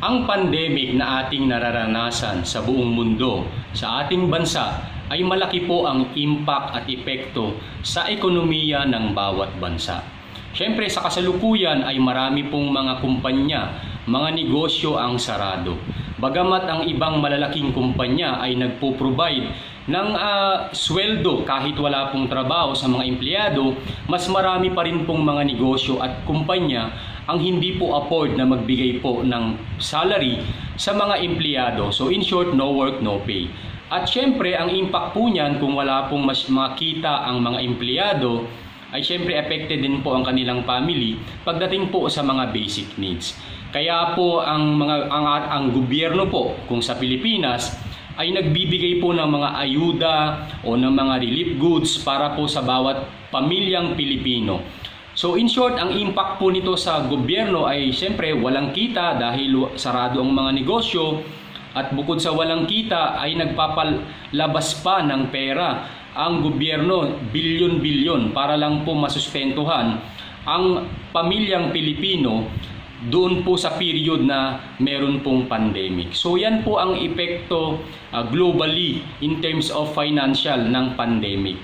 Ang pandemic na ating nararanasan sa buong mundo, sa ating bansa, ay malaki po ang impact at epekto sa ekonomiya ng bawat bansa. Siyempre sa kasalukuyan ay marami pong mga kumpanya, mga negosyo ang sarado. Bagamat ang ibang malalaking kumpanya ay nagpo-provide ng sweldo kahit wala pong trabaho sa mga empleyado, mas marami pa rin pong mga negosyo at kumpanya ang hindi po afford na magbigay po ng salary sa mga empleyado. So in short, no work, no pay. At syempre, ang impact po niyan kung wala pong mas makita ang mga empleyado, ay syempre affected din po ang kanilang family pagdating po sa mga basic needs. Kaya po ang gobyerno po kung sa Pilipinas ay nagbibigay po ng mga ayuda o ng mga relief goods para po sa bawat pamilyang Pilipino. So in short, ang impact po nito sa gobyerno ay siyempre walang kita dahil sarado ang mga negosyo, at bukod sa walang kita ay nagpapalabas pa ng pera ang gobyerno, bilyon-bilyon para lang po masustentuhan ang pamilyang Pilipino doon po sa period na meron pong pandemic. So yan po ang epekto globally in terms of financial ng pandemic.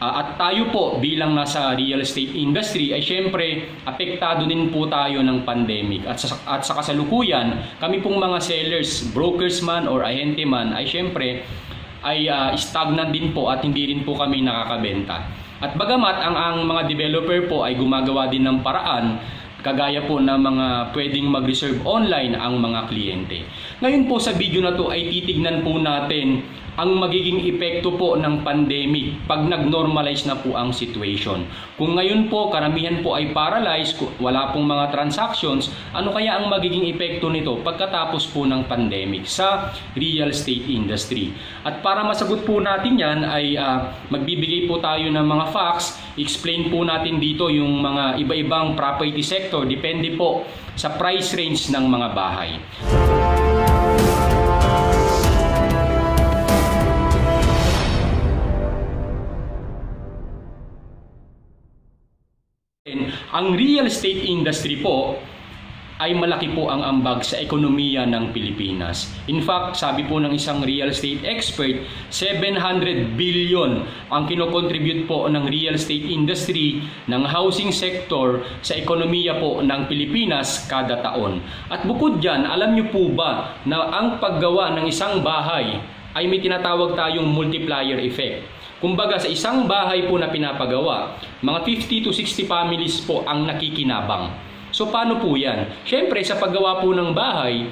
At tayo po bilang nasa real estate industry ay syempre apektado din po tayo ng pandemic. At sa kasalukuyan, kami pong mga sellers, brokers man or ahente man ay syempre ay stagnant din po at hindi rin po kami nakakabenta. At bagamat ang mga developer po ay gumagawa din ng paraan, kagaya po na mga pwedeng mag-reserve online ang mga kliyente. Ngayon po sa video na to ay titignan po natin ang magiging epekto po ng pandemic pag nag-normalize na po ang situation. Kung ngayon po karamihan po ay paralyzed, wala pong mga transactions, ano kaya ang magiging epekto nito pagkatapos po ng pandemic sa real estate industry? At para masagot po natin yan ay magbibigay po tayo ng mga facts, explain po natin dito yung mga iba-ibang property sector, depende po sa price range ng mga bahay. Ang real estate industry po ay malaki po ang ambag sa ekonomiya ng Pilipinas. In fact, sabi po ng isang real estate expert, 700 billion ang kinocontribute po ng real estate industry ng housing sector sa ekonomiya po ng Pilipinas kada taon. At bukod dyan, alam niyo po ba na ang paggawa ng isang bahay ay may tinatawag tayong multiplier effect. Kumbaga sa isang bahay po na pinapagawa, mga 50 to 60 families po ang nakikinabang. So paano po yan? Siyempre sa paggawa po ng bahay,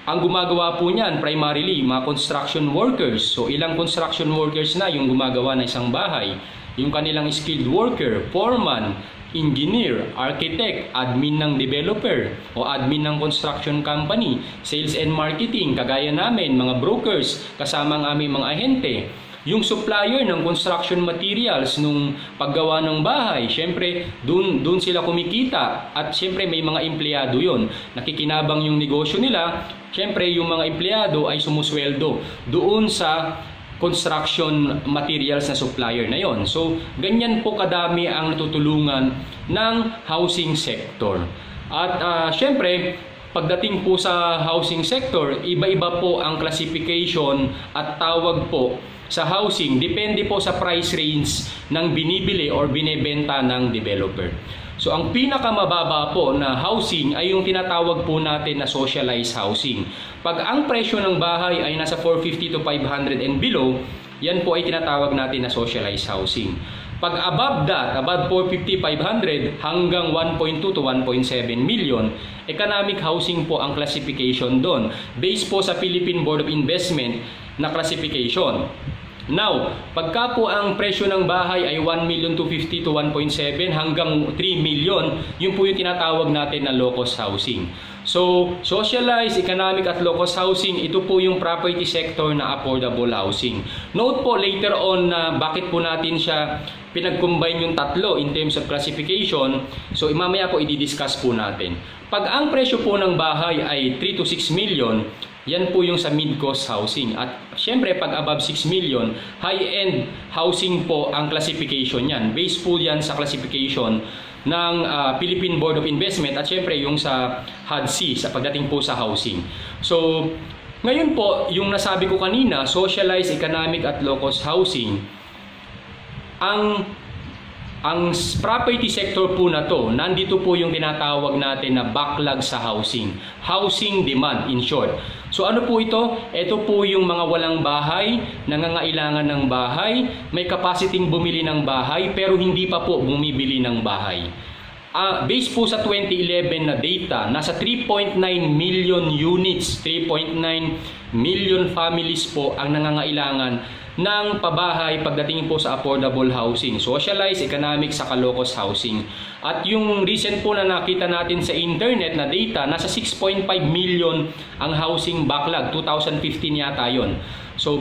ang gumagawa po niyan primarily mga construction workers. So ilang construction workers na yung gumagawa ng isang bahay? Yung kanilang skilled worker, foreman, engineer, architect, admin ng developer o admin ng construction company, sales and marketing, kagaya namin, mga brokers, kasama ang aming mga ahente. Yung supplier ng construction materials nung paggawa ng bahay, syempre doon sila kumikita at syempre may mga empleyado yon. Nakikinabang yung negosyo nila, syempre yung mga empleyado ay sumusweldo doon sa construction materials na supplier na yon. So ganyan po kadami ang natutulungan ng housing sector. At syempre pagdating po sa housing sector, iba-iba po ang classification at tawag po sa housing, depende po sa price range ng binibili or binebenta ng developer. So ang pinakamababa po na housing ay yung tinatawag po natin na socialized housing. Pag ang presyo ng bahay ay nasa 450 to 500 and below, yan po ay tinatawag natin na socialized housing. Pag above that, above 450, 500 hanggang 1.2 to 1.7 million, economic housing po ang classification doon. Based po sa Philippine Board of Investment na classification. Now, pagka po ang presyo ng bahay ay 1,250,000 to 1.7 hanggang 3 million, yun po yung tinatawag natin na low-cost housing. So, socialized, economic at low-cost housing, ito po yung property sector na affordable housing. Note po later on na bakit po natin siya pinag-combine yung tatlo in terms of classification. So, mamaya po i-discuss po natin. Pag ang presyo po ng bahay ay 3 to 6 million, yan po yung sa mid-cost housing. At syempre, pag above 6 million, high-end housing po ang classification yan. Based po yan sa classification Philippine Board of Investment at syempre yung sa HUD-C sa pagdating po sa housing. So, ngayon po, yung nasabi ko kanina, socialized economic at low-cost housing, ang property sector po na to, nandito po yung tinatawag natin na backlog sa housing. Housing demand, in short. So ano po ito? Ito po yung mga walang bahay, nangangailangan ng bahay, may capacity bumili ng bahay, pero hindi pa po bumibili ng bahay. Based po sa 2011 na data, nasa 3.9 million units, 3.9 million families po ang nangangailangan ng pabahay pagdating po sa affordable housing, socialized, economic, sa low-cost housing. At yung recent po na nakita natin sa internet na data, nasa 6.5 million ang housing backlog, 2015 yata yon. So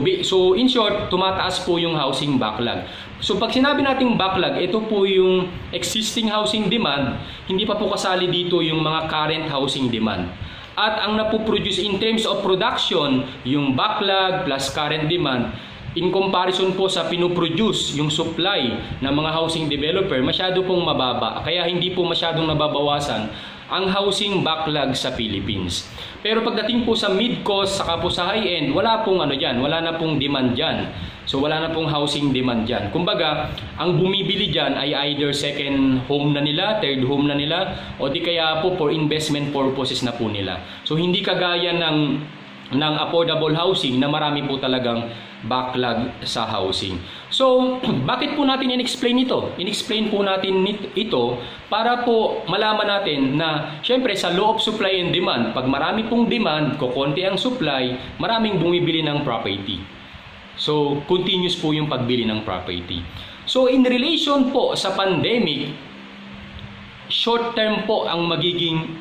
in short, tumataas po yung housing backlog. So pag sinabi nating backlog, ito po yung existing housing demand, hindi pa po kasali dito yung mga current housing demand. At ang napoproduce in terms of production, yung backlog plus current demand, in comparison po sa pinoproduce, yung supply ng mga housing developer, masyado pong mababa. Kaya hindi po masyadong nababawasan ang housing backlog sa Philippines. Pero pagdating po sa mid-cost saka po sa high-end, wala pong wala na pong demand dyan. So wala na pong housing demand dyan. Kumbaga, ang bumibili dyan ay either second home na nila, third home na nila, o di kaya po for investment purposes na po nila. So hindi kagaya ng affordable housing na marami po talagang backlog sa housing. So, bakit po natin in-explain ito? In-explain po natin ito para po malaman natin na syempre sa law of supply and demand, pag marami pong demand, kukonti ang supply, maraming bumibili ng property. So, continuous po yung pagbili ng property. So, in relation po sa pandemic, short term po ang magiging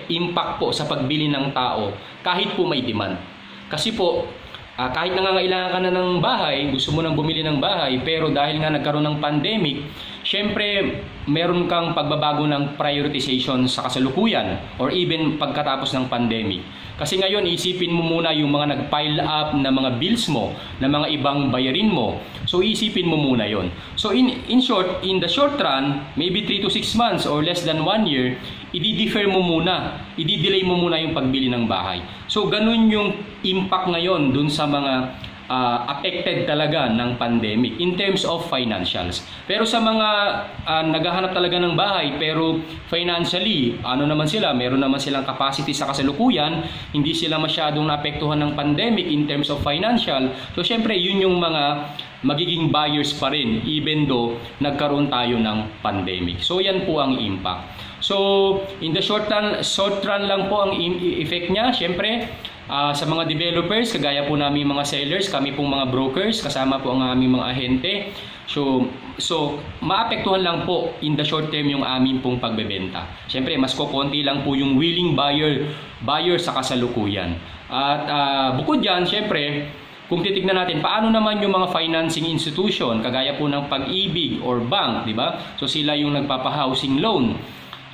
impact po sa pagbili ng tao kahit po may demand. Kasi po, kahit nangangailangan ka na ng bahay, gusto mo nang bumili ng bahay, pero dahil nga nagkaroon ng pandemic, syempre meron kang pagbabago ng prioritization sa kasalukuyan or even pagkatapos ng pandemic. Kasi ngayon, isipin mo muna yung mga nag-pile up na mga bills mo, na mga ibang bayarin mo. So, isipin mo muna yon. So, in short, in the short run, maybe 3 to 6 months or less than 1 year, i-defer mo muna, i-delay mo muna yung pagbili ng bahay. So, ganun yung impact ngayon dun sa mga affected talaga ng pandemic in terms of financials. Pero sa mga naghahanap talaga ng bahay pero financially, naman sila, meron naman silang capacity sa kasalukuyan, hindi sila masyadong naapektuhan ng pandemic in terms of financial. So syempre, yun yung mga magiging buyers pa rin even though nagkaroon tayo ng pandemic. So yan po ang impact. So in the short run lang po ang effect niya. Syempre, sa mga developers, kagaya po namin mga sellers, kami pong mga brokers, kasama po ang aming mga ahente. So maapektuhan lang po in the short term yung aming pong pagbebenta. Siyempre, mas kukonti lang po yung willing buyer sa kasalukuyan. At bukod dyan, siyempre, kung titignan natin, paano naman yung mga financing institution, kagaya po ng Pag-ibig or bank, di ba? So sila yung nagpapa-housing loan.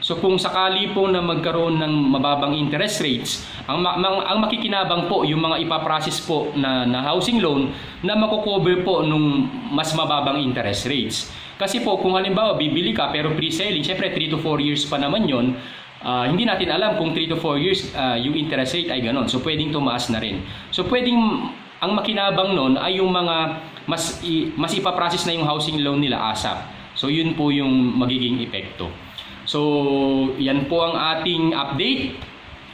So kung sakali po na magkaroon ng mababang interest rates, ang makikinabang po yung mga ipaprocess po na housing loan na makukover po nung mas mababang interest rates. Kasi po kung halimbawa bibili ka pero pre-selling, syempre 3 to 4 years pa naman yon. Hindi natin alam kung 3 to 4 years yung interest rate ay ganon. So pwedeng tumaas na rin. So pwedeng ang makinabang nun ay yung mga mas ipaprocess na yung housing loan nila ASAP. So yun po yung magiging epekto. So, yan po ang ating update.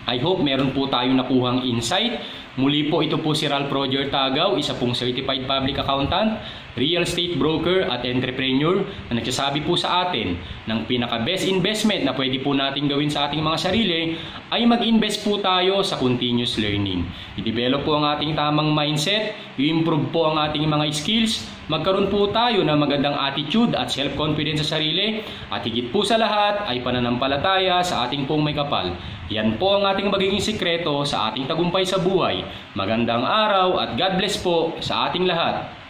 I hope meron po tayong nakuhang insight. Muli po, ito po si Ralph Roger Tagaw, isa pong Certified Public Accountant, real estate broker at entrepreneur na nagsasabi po sa atin ng pinaka-best investment na pwede po natin gawin sa ating mga sarili ay mag-invest po tayo sa continuous learning. I-develop po ang ating tamang mindset, i-improve po ang ating mga skills, magkaroon po tayo ng magandang attitude at self-confidence sa sarili at higit po sa lahat ay pananampalataya sa ating pong may kapal. Yan po ang ating magiging sikreto sa ating tagumpay sa buhay. Magandang araw at God bless po sa ating lahat.